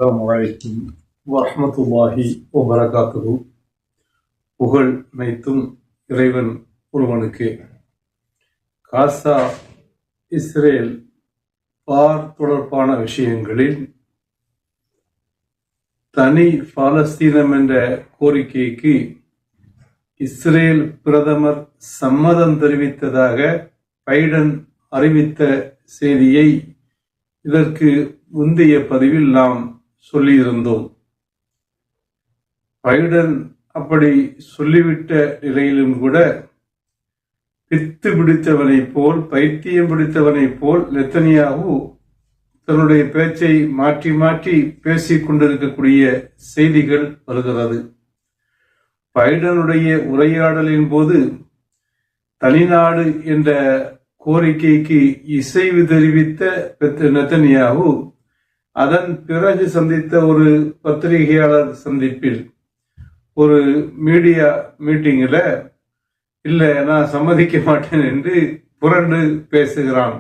அஸ்ஸலாமு அலைக்கும் வரஹ்மத்துல்லாஹி வபரகாத்துஹு. புகழ் அனைத்தும் இறைவன் ஒருவனுக்கு. காசா இஸ்ரேல் பார் தொடர்பான விஷயங்களில் தனி பாலஸ்தீனம் என்ற கோரிக்கைக்கு இஸ்ரேல் பிரதமர் சம்மதம் தெரிவித்ததாக பைடன் அறிவித்த செய்தியை இதற்கு முந்தைய பதிவில் நாம் சொல்லியிருந்தோம். பைடன் அப்படி சொல்லிவிட்ட நிலையிலும் கூட பித்து பிடித்தவனைப் போல், பைத்தியம் பிடித்தவனைப் போல் நெத்தனியாகு தன்னுடைய பேச்சை மாற்றி மாற்றி பேசிக் கொண்டிருக்கக்கூடிய செய்திகள் வருகிறது. பைடனுடைய உரையாடலின் போது தனிநாடு என்ற கோரிக்கைக்கு இசைவு தெரிவித்த நெத்தனியாகு அதன் பிறகு சந்தித்த ஒரு பத்திரிகையாளர் சந்திப்பில், ஒரு மீடியா மீட்டிங்கில் இல்லை நான் சம்மதிக்க மாட்டேன் என்று புரண்டு பேசுகிறான்.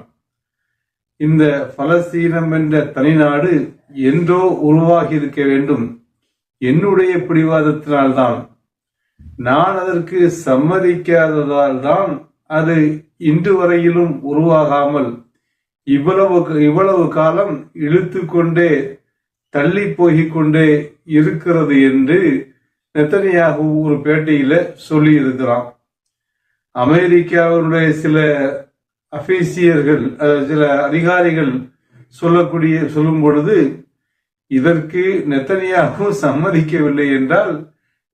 இந்த பலஸ்தீனம் என்ற தனிநாடு என்றோ உருவாகி இருக்க வேண்டும், என்னுடைய பிடிவாதத்தினால்தான், நான் அதற்கு சம்மதிக்காததால் தான் அது இன்று வரையிலும் உருவாகாமல் இவ்வளவு காலம் இழுத்து கொண்டே தள்ளி போகிக்கொண்டே இருக்கிறது என்று நெத்தனியாகு ஒரு பேட்டியில சொல்லி இருக்கிறான். அமெரிக்காவினுடைய சில அபிசியர்கள், சில அதிகாரிகள் சொல்லும் பொழுது இதற்கு நெத்தனியாகு சம்மதிக்கவில்லை என்றால்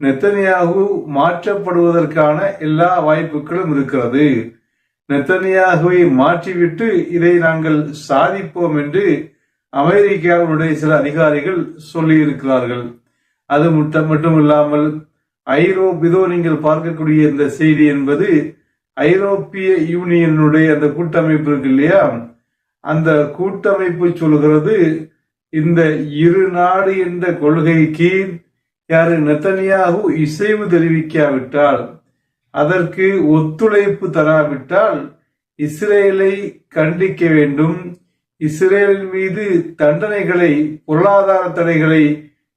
நெத்தனியாகு மாற்றப்படுவதற்கான எல்லா வாய்ப்புகளும் இருக்கிறது, நெத்தனியாகுவை மாற்றிவிட்டு இதை நாங்கள் சாதிப்போம் என்று அமெரிக்காவினுடைய சில அதிகாரிகள் சொல்லி இருக்கிறார்கள். அது மட்டுமில்லாமல் ஐரோப்பியோ நீங்கள் பார்க்கக்கூடிய இந்த செய்தி என்பது ஐரோப்பிய யூனியனுடைய அந்த கூட்டமைப்பு இருக்கு இல்லையா, அந்த கூட்டமைப்பு சொல்கிறது இந்த இரு நாடு என்ற கொள்கைக்கு யாரு நெத்தனியாகு இசைவு தெரிவிக்காவிட்டால், அதற்கு ஒத்துழைப்பு தராவிட்டால் இஸ்ரேலை கண்டிக்க வேண்டும், இஸ்ரேலின் மீது தண்டனைகளை, பொருளாதார தடைகளை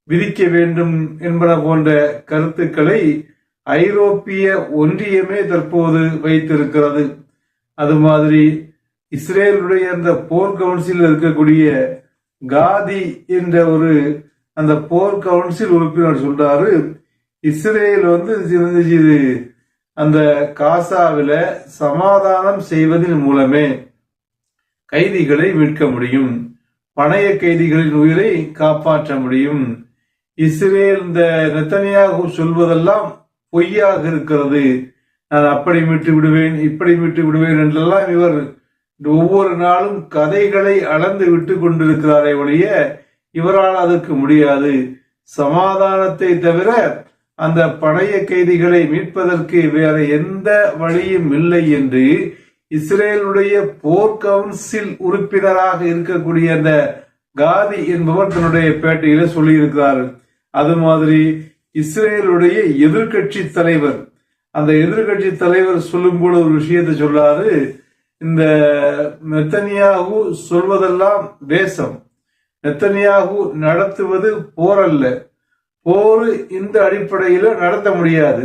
விதிக்க வேண்டும் என்பன போன்ற கருத்துக்களை ஐரோப்பிய ஒன்றியமே தற்போது வைத்திருக்கிறது. அது மாதிரி இஸ்ரேலுடைய அந்த போர் கவுன்சில் இருக்கக்கூடிய காதி என்ற ஒரு அந்த போர் கவுன்சில் உறுப்பினர் சொல்றாரு, இஸ்ரேல் அந்த காசாவில சமாதானம் செய்வதன் மூலமே கைதிகளை மீட்க முடியும், பணைய கைதிகளின் உயிரை காப்பாற்ற முடியும். இஸ்ரேல் இந்த நெத்தனியாகு சொல்வதெல்லாம் பொய்யாக இருக்கிறது, நான் அப்படி மீட்டு விடுவேன், இப்படி மீட்டு விடுவேன் என்றெல்லாம் இவர் ஒவ்வொரு நாளும் கதைகளை அளந்து விட்டு கொண்டிருக்கிறாரே ஒழிய இவரால் அதற்கு முடியாது. சமாதானத்தை தவிர அந்த பழைய கைதிகளை மீட்பதற்கு வேற எந்த வழியும் இல்லை என்று இஸ்ரேலுடைய போர் கவுன்சில் உறுப்பினராக இருக்கக்கூடிய அந்த காதி என்பவர் தன்னுடைய பேட்டையில சொல்லி இருக்கிறார். அது மாதிரி இஸ்ரேலுடைய எதிர்கட்சி தலைவர், அந்த எதிர்கட்சி தலைவர் சொல்லும் போது ஒரு விஷயத்தை சொல்லாரு, இந்த நெத்தனியாகு சொல்வதெல்லாம் தேசம், நெத்தனியாகு நடத்துவது போர் அல்ல, போர் இந்த அடிப்படையில நடத்த முடியாது,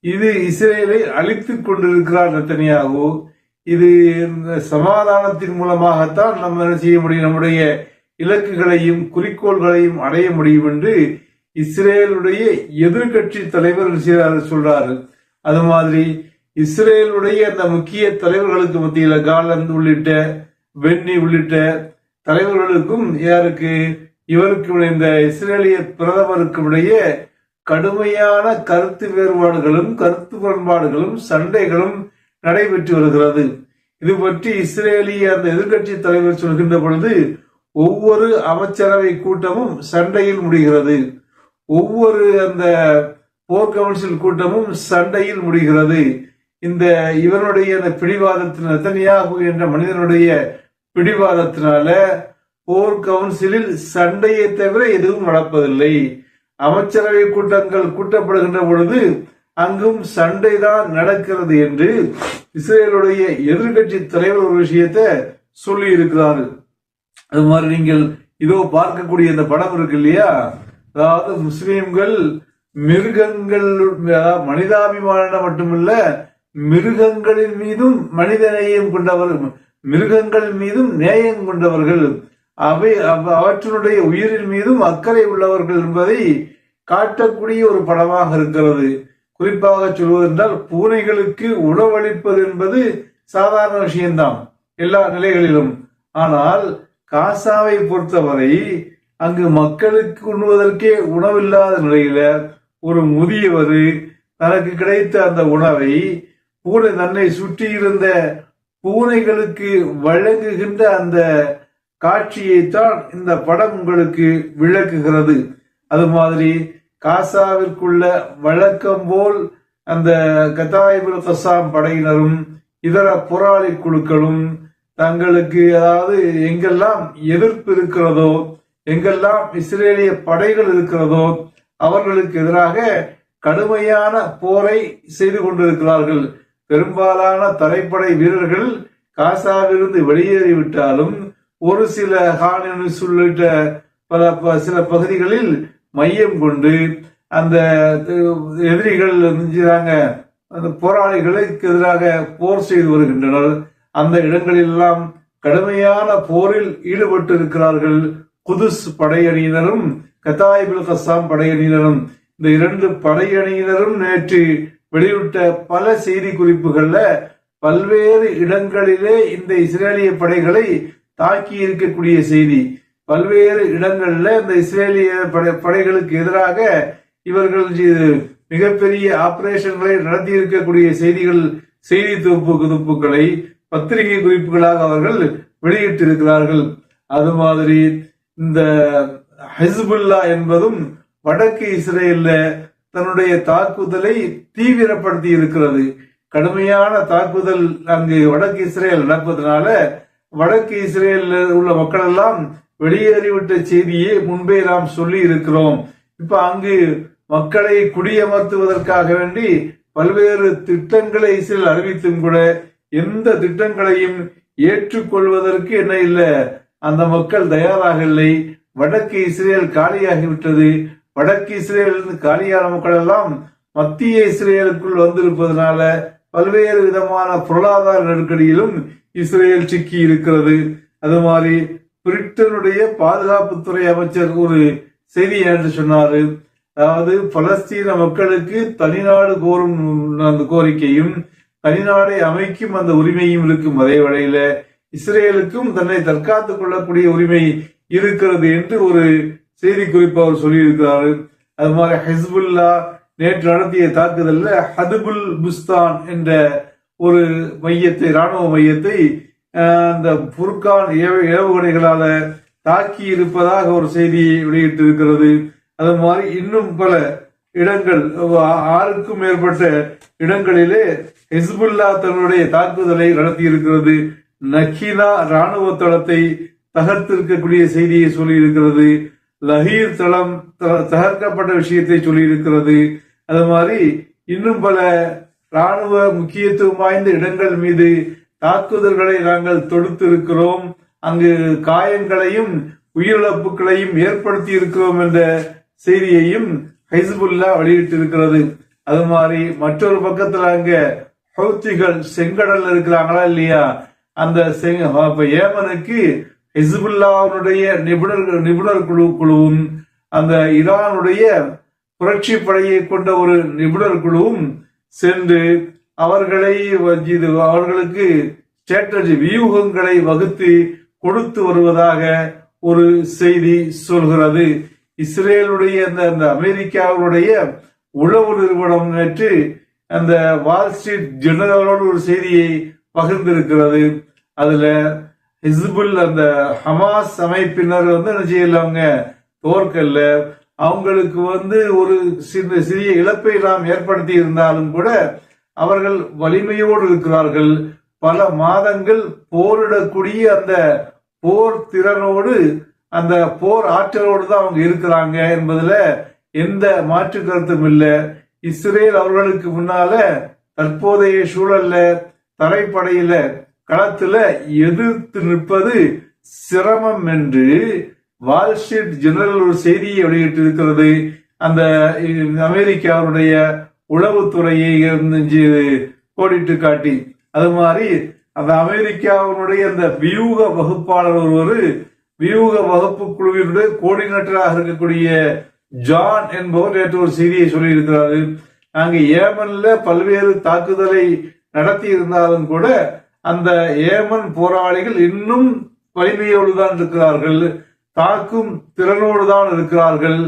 இது இஸ்ரேலை அழித்துக் கொண்டிருக்கிறார் நெத்தனியாகு, இது சமாதானத்தின் மூலமாகத்தான் நம்ம என்ன செய்ய முடியும், நம்முடைய இலக்குகளையும் குறிக்கோள்களையும் அடைய முடியும் என்று இஸ்ரேலுடைய எதிர்கட்சி தலைவர் சொல்றாரு. அது மாதிரி இஸ்ரேலுடைய அந்த முக்கிய தலைவர்களுக்கு மத்தியில காலந்த் உள்ளிட்ட பென்னி உள்ளிட்ட தலைவர்களுக்கும் யாருக்கு இவருக்கு இந்த இஸ்ரேலிய பிரதமருக்கும் இடையே கடுமையான கருத்து வேறுபாடுகளும் கருத்து முரண்பாடுகளும் சண்டைகளும் நடைபெற்று வருகிறது. இது பற்றி இஸ்ரேலிய அந்த எதிர்கட்சி தலைவர் சொல்கின்ற பொழுது ஒவ்வொரு அமைச்சரவை கூட்டமும் சண்டையில் முடிகிறது, ஒவ்வொரு அந்த போர் கவுன்சில் கூட்டமும் சண்டையில் முடிகிறது. இந்த இவனுடைய அந்த பிடிவாதத்தின் நெத்தனியாகு என்ற மனிதனுடைய பிடிவாதத்தினால போர் கவுன்சிலில் சண்டையை தவிர எதுவும் நடப்பதில்லை. அமைச்சரவை கூட்டங்கள் கூட்டப்படுகின்ற பொழுது அங்கும் சண்டைதான் நடக்கிறது என்று இஸ்ரேலுடைய எதிர்கட்சி தலைவர் ஒரு விஷயத்தை சொல்லி இருக்கிறார்கள். அது மாதிரி நீங்கள் இதோ பார்க்கக்கூடிய இந்த படம் இருக்கு இல்லையா, அதாவது முஸ்லிம்கள் மிருகங்கள், மனிதாபிமானம் மட்டுமல்ல, மிருகங்களின் மீதும் மனித நேயம் கொண்டவர்கள், மிருகங்களின் மீதும் நேயம் கொண்டவர்கள், அவற்றினுடைய உயிரின் மீதும் அக்கறை உள்ளவர்கள் என்பதை காட்டக்கூடிய ஒரு படமாக இருக்கிறது. குறிப்பாக சொல்வதென்றால், பூனைகளுக்கு உணவளிப்பது என்பது சாதாரண விஷயம்தான் எல்லா நிலைகளிலும். ஆனால் காசாவை பொறுத்தவரை அங்கு மக்களுக்கு உண்ணுவதற்கே உணவில்லாத நிலையில ஒரு முதியவர் தனக்கு கிடைத்த அந்த உணவை பூனை தன்னை சுற்றி இருந்த பூனைகளுக்கு வழங்குகின்ற அந்த காட்சியைத்தான் இந்த படம் உங்களுக்கு விளக்குகிறது. அது மாதிரி காசாவிற்குள்ள வழக்கம் போல் அந்த கதாயிபுல் கசாம் படையினரும் இதர போராளி குழுக்களும் தங்களுக்கு, அதாவது எங்கெல்லாம் எதிர்ப்பு இருக்கிறதோ, எங்கெல்லாம் இஸ்ரேலிய படைகள் இருக்கிறதோ அவர்களுக்கு எதிராக கடுமையான போரை செய்து கொண்டிருக்கிறார்கள். பெரும்பாலான தரைப்படை வீரர்கள் காசாவிலிருந்து வெளியேறிவிட்டாலும் ஒரு சில ஹானிஸ் உள்ளிட்ட சில பகுதிகளில் மையம் கொண்டு அந்த எதிரிகள் அந்த போராளிகளுக்கு எதிராக போர் செய்து வருகின்றனர். அந்த இடங்களெல்லாம் கடுமையான போரில் ஈடுபட்டு இருக்கிறார்கள் குதுஸ் படையணியினரும் கதாயிபுல் கசாம் படையணியினரும். இந்த இரண்டு படையணியினரும் நேற்று வெளியிட்ட பல செய்தி குறிப்புகள்ல பல்வேறு இடங்களிலே இந்த இஸ்ரேலிய படைகளை தாக்கி இருக்கக்கூடிய செய்தி, பல்வேறு இடங்கள்ல இந்த இஸ்ரேலிய படைகளுக்கு எதிராக இவர்கள் மிகப்பெரிய ஆபரேஷன்களை நடத்தி இருக்கக்கூடிய செய்தி தொகுப்புகளை பத்திரிகை குறிப்புகளாக அவர்கள் வெளியிட்டிருக்கிறார்கள். அது மாதிரி இந்த ஹிஸ்புல்லா என்பதும் வடக்கு இஸ்ரேல்ல தன்னுடைய தாக்குதலை தீவிரப்படுத்தி இருக்கிறது. கடுமையான தாக்குதல் அங்கு வடக்கு இஸ்ரேல் நடப்பதனால வடக்கு இஸ்ரேல் உள்ள மக்கள் எல்லாம் வெளியேறிவிட்ட செய்தியை முன்பே நாம் சொல்லி இருக்கிறோம். இப்ப அங்கு மக்களை குடியமர்த்துவதற்காக வேண்டி பல்வேறு திட்டங்களை இஸ்ரேல் அறிவித்தும் கூட எந்த திட்டங்களையும் ஏற்றுக்கொள்வதற்கு என்ன இல்லை, அந்த மக்கள் தயாராக இல்லை. வடக்கு இஸ்ரேல் காலியாகிவிட்டது. வடக்கு இஸ்ரேலிருந்து காலியான மக்கள் எல்லாம் மத்திய இஸ்ரேலுக்குள் வந்திருப்பதனால பல்வேறு விதமான பொருளாதார நெருக்கடியிலும் இஸ்ரேல் சிக்கி இருக்கிறது. அது மாதிரி பிரிட்டனுடைய பாதுகாப்புத்துறை அமைச்சர் ஒரு செய்தி என்று சொன்னாரு, அதாவது பலஸ்தீன மக்களுக்கு தனிநாடு கோரும் அந்த கோரிக்கையும் தனிநாடை அமைக்கும் அந்த உரிமையும் இருக்கும் அதே வேளையில இஸ்ரேலுக்கும் தன்னை தற்காத்துக் கொள்ளக்கூடிய உரிமை இருக்கிறது என்று ஒரு செய்தி குறிப்பு அவர் சொல்லியிருக்கிறாரு. அது மாதிரி ஹிஸ்புல்லா நேற்று நடத்திய தாக்குதல்ல ஹதுபுல் புஸ்தான் என்ற ஒரு மையத்தை, ராணுவ மையத்தை அந்த புர்கான் ஏவுகணைகளால தாக்கி இருப்பதாக ஒரு செய்தியை வெளியிட்டிருக்கிறது. அது மாதிரி இன்னும் பல இடங்கள், 6க்கும் மேற்பட்ட இடங்களிலே ஹிஸ்புல்லா தன்னுடைய தாக்குதலை நடத்தி இருக்கிறது. நக்கீனா ராணுவ தளத்தை தகர்த்திருக்கக்கூடிய செய்தியை சொல்லி இருக்கிறது. லஹீர் தளம் தகர்க்கப்பட்ட விஷயத்தை சொல்லி இருக்கிறது. அது மாதிரி இன்னும் பல ராணுவ முக்கியத்துவம் வாய்ந்த இடங்கள் மீது தாக்குதல்களை நாங்கள் தொடுத்திருக்கிறோம், அங்கு காயங்களையும் உயிரிழப்புகளையும் ஏற்படுத்தி இருக்கிறோம் என்ற செய்தியையும் ஹிஸ்புல்லா வெளியிட்டிருக்கிறது. அது மாதிரி மற்றொரு பக்கத்துல அங்க ஹவுத்திகள் செங்கடல் இருக்கிறாங்களா இல்லையா, அந்த ஏமனுக்கு ஹிஸ்புல்லாவுடைய நிபுணர் குழுவும் அந்த ஈரானுடைய புரட்சி படையை கொண்ட ஒரு நிபுணர் குழுவும் சென்று அவர்களுக்கு ஸ்ட்ராட்டஜி வியூகங்களை வகுத்து கொடுத்து வருவதாக ஒரு செய்தி சொல்கிறது. இஸ்ரேலுடைய அந்த அமெரிக்காவுடைய உளவு நிறுவனம் நேற்று அந்த வால் ஸ்ட்ரீட் ஜெனரலோடு ஒரு செய்தியை பகிர்ந்திருக்கிறது. அதுல ஹிஸ்புல் அந்த ஹமாஸ் அமைப்பினர் என்ன செய்யல, அவங்க தோற்கல்ல, அவங்களுக்கு ஒரு சிறிய இழப்பை நாம் ஏற்படுத்தி இருந்தாலும் கூட அவர்கள் வலிமையோடு இருக்கிறார்கள். பல மாதங்கள் போரிடக்கூடிய அந்த போர் திறனோடு அந்த போர் ஆற்றலோடு தான் அவங்க இருக்கிறாங்க என்பதுல எந்த மாற்று கருத்தும் இல்லை. இஸ்ரேல் அவர்களுக்கு முன்னால தற்போதைய சூழல்ல தரைப்படையில களத்துல எதிர்த்து நிற்பது சிரமம் என்று வால் ஸ்ட்ரீட் ஜெனரல் ஒரு செய்தியை வெளியிட்டிருக்கிறது. அந்த அமெரிக்காவுடைய உளவுத்துறையை கோடிட்டு காட்டி, அது மாதிரி அந்த அமெரிக்காவினுடைய அந்த வியூக வகுப்பாளர் ஒருவர், வியூக வகுப்பு குழுவினுடைய கோஆர்டினேட்டராக இருக்கக்கூடிய ஜான் என்பவர் நேற்று ஒரு செய்தியை சொல்லியிருக்கிறாரு. நாங்க ஏமன்ல பல்வேறு தாக்குதலை நடத்தி இருந்தாலும் கூட அந்த ஏமன் போராளிகள் இன்னும் வலிமையோடு தான் இருக்கிறார்கள், தாக்கும் திறனோடு தான் இருக்கிறார்கள்.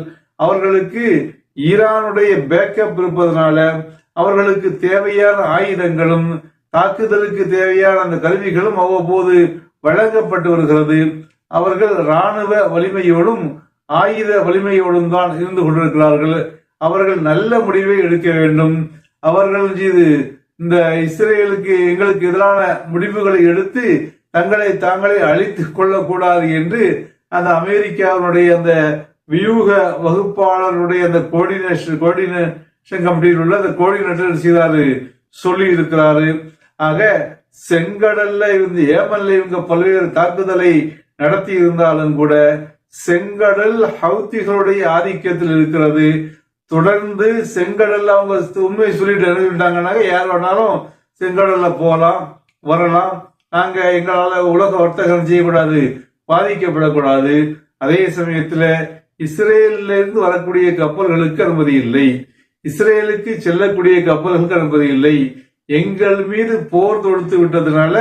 அவர்களுக்கு ஈரானுடைய பேக்கப் இருப்பதனால அவர்களுக்கு தேவையான ஆயுதங்களும் தாக்குதலுக்கு தேவையான அந்த கருவிகளும் அவ்வப்போது வழங்கப்பட்டு வருகிறது. அவர்கள் இராணுவ வலிமையோடும் ஆயுத வலிமையோடும் தான் இருந்து கொண்டிருக்கிறார்கள். அவர்கள் நல்ல முடிவை எடுக்க வேண்டும். அவர்கள் இந்த இஸ்ரேலுக்கு எங்களுக்கு எதிரான முடிவுகளை எடுத்து தங்களை தாங்களே அழித்துக் கொள்ளக்கூடாது என்று அந்த அமெரிக்காவினுடைய அந்த வியூக வகுப்பாளருடைய அந்த கோஆர்டினேஷன் கமிட்டியில் உள்ள அந்த கோஆர்டினேட்டர் செய்தாரு சொல்லி இருக்கிறாரு. ஆக செங்கடல்ல இருந்து ஏமன்ல இவங்க பல்வேறு தாக்குதலை நடத்தி இருந்தாலும் கூட செங்கடல் ஹவுத்திகளுடைய ஆதிக்கத்தில் இருக்கிறது. தொடர்ந்து செங்கடல்ல அவங்க உண்மையை சொல்லிட்டு எழுதிட்டாங்கன்னா யார் வேணாலும் செங்கடல்ல போகலாம் வரலாம், நாங்க எங்களால உலக வர்த்தகம் செய்யக்கூடாது, பாதிக்கப்படக்கூடாது. அதே சமயத்துல இஸ்ரேலில் இருந்து வரக்கூடிய கப்பல்களுக்கு அனுமதி இல்லை, இஸ்ரேலுக்கு செல்லக்கூடிய கப்பல்களுக்கு அனுமதி இல்லை. எங்கள் மீது போர் தொடுத்து விட்டதுனால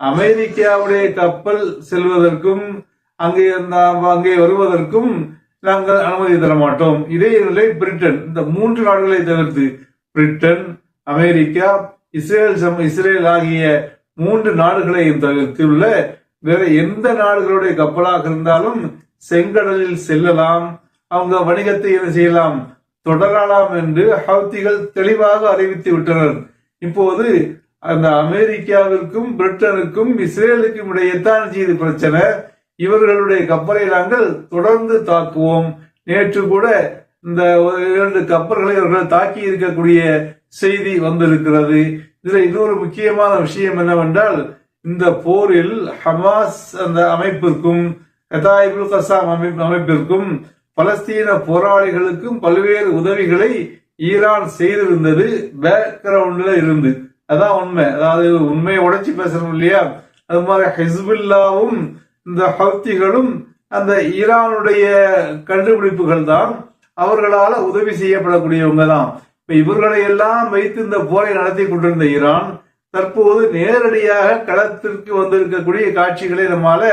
அமெரிக்காவுடைய கப்பல் செல்வதற்கும் அங்கே வருவதற்கும் நாங்கள் அனுமதி தர மாட்டோம். இதே நிலை பிரிட்டன், இந்த 3 நாடுகளை தவிர்த்து பிரிட்டன், அமெரிக்கா, இஸ்ரேல் ஆகிய 3 நாடுகளையும் தவிர்த்து உள்ள வேற எந்த நாடுகளுடைய கப்பலாக இருந்தாலும் செங்கடலில் செல்லலாம், அவங்க வணிகத்தை என்ன செய்யலாம், தொடரலாம் என்று ஹவுத்திகள் தெளிவாக அறிவித்து விட்டனர். இப்போது அந்த அமெரிக்காவிற்கும் பிரிட்டனுக்கும் இஸ்ரேலுக்கும் இடையே தான் இது பிரச்சனை. இவர்களுடைய கப்பலை நாங்கள் தொடர்ந்து தாக்குவோம். நேற்று கூட இந்த 2 கப்பல்களை இவர்கள் தாக்கி இருக்கக்கூடிய செய்தி வந்திருக்கிறது. இதுல இன்னொரு முக்கியமான விஷயம் என்னவென்றால், இந்த போரில் ஹமாஸ் அந்த அமைப்பிற்கும் கதாயிபுல் கசாம் அமைப்பிற்கும் பலஸ்தீன போராளிகளுக்கும் பல்வேறு உதவிகளை ஈரான் செய்திருந்தது பேக்ரவுண்ட்ல இருந்து. அதான் உண்மை. அதாவது உண்மையை உடைச்சு பேசணும் இல்லையா? அது மாதிரி ஹிஸ்புல்லாவும் இந்த ஹவுத்திகளும் அந்த ஈரானுடைய கண்டுபிடிப்புகள் தான், அவர்களால உதவி செய்யப்படக்கூடியவங்க தான். இப்ப இவர்களை எல்லாம் வைத்து இந்த போரை நடத்தி கொண்டிருந்த ஈரான் தற்போது நேரடியாக களத்திற்கு வந்திருக்கக்கூடிய காட்சிகளை நம்மால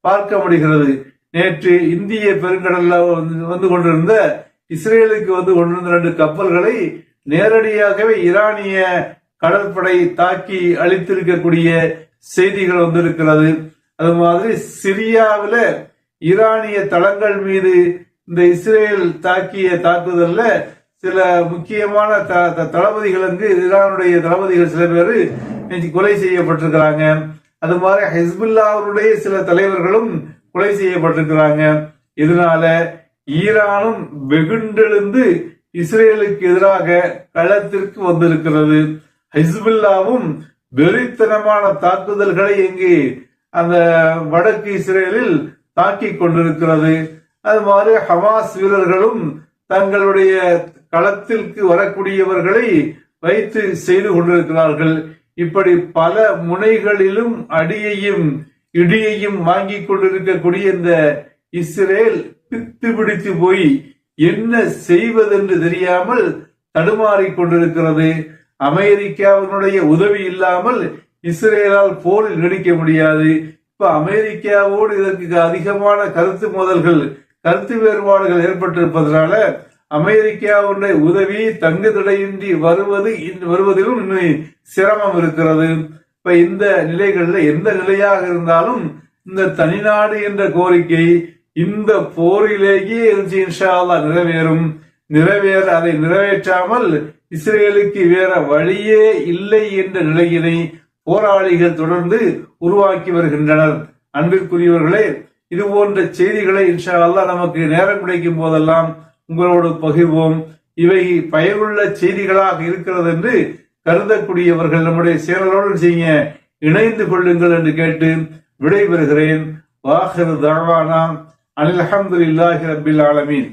பார்க்க முடிகிறது. நேற்று இந்திய பெருங்கடல்ல வந்து கொண்டிருந்த இஸ்ரேலுக்கு வந்து கொண்டிருந்த 2 கப்பல்களை நேரடியாகவே ஈரானிய கடற்படை தாக்கி அழித்திருக்கக்கூடிய செய்திகள் வந்திருக்கிறது. அது மாதிரி சிரியாவில் ஈரானிய தளங்கள் மீது இந்த இஸ்ரேல் தாக்கிய தாக்குதல்ல சில முக்கியமான தளபதிகள் ஈரானுடைய தளபதிகள் சில பேர் கொலை செய்யப்பட்டிருக்கிறாங்க. அது மாதிரி ஹிஸ்புல்லாவுடைய சில தலைவர்களும் கொலை செய்யப்பட்டிருக்கிறாங்க. இதனால ஈரானும் வெகுண்டெழுந்து இஸ்ரேலுக்கு எதிராக களத்திற்கு வந்திருக்கிறது. ஹிஸ்புல்லாவும் வெறித்தனமான தாக்குதல்களை இங்கு அந்த வடக்கு இஸ்ரேலில் தாக்கி கொண்டிருக்கிறது. அது மாதிரி ஹமாஸ் வீரர்களும் தங்களுடைய களத்திற்கு வரக்கூடியவர்களை வைத்து செய்து கொண்டிருக்கிறார்கள். இப்படி பல முனைகளிலும் அடியையும் இடியையும் வாங்கி கொண்டிருக்கக்கூடிய இந்த இஸ்ரேல் பித்து பிடித்து போய் என்ன செய்வதென்று தெரியாமல் தடுமாறிக் கொண்டிருக்கிறது. அமெரிக்காவினுடைய உதவி இல்லாமல் இஸ்ரேலால் போரில் நீடிக்க முடியாது. இப்ப அமெரிக்காவோடு இதற்கு அதிகமான கருத்து மோதல்கள், கருத்து வேறுபாடுகள் ஏற்பட்டிருப்பதனால அமெரிக்காவுடைய உதவி தங்கு தடையின்றி வருவதிலும் இன்னும் சிரமம் இருக்கிறது. இப்ப இந்த நிலைகள்ல எந்த நிலையாக இருந்தாலும் இந்த தனிநாடு என்ற கோரிக்கை இந்த போரிலேயே இன்ஷா அல்லாஹ் நிறைவேறும். அதை நிறைவேற்றாமல் இஸ்ரேலுக்கு வேற வழியே இல்லை என்ற நிலையினை போராளிகள் தொடர்ந்து உருவாக்கி வருகின்றனர். அன்பிற்குரியவர்களே, இது போன்ற செய்திகளை இன்ஷா அல்லாஹ் நமக்கு நேரம் கிடைக்கும் போதெல்லாம் உங்களோடு பகிர்வோம். இவை பயனுள்ள செய்திகளாக இருக்கிறது என்று கருதக்கூடியவர்கள் நம்முடைய சேனலோடு செய்ய இணைந்து கொள்ளுங்கள் என்று கேட்டு விடைபெறுகிறேன். வாஹிரு தஅவானா அனில் அல்ஹம்துலில்லாஹி ரப்பில் ஆலமீன்.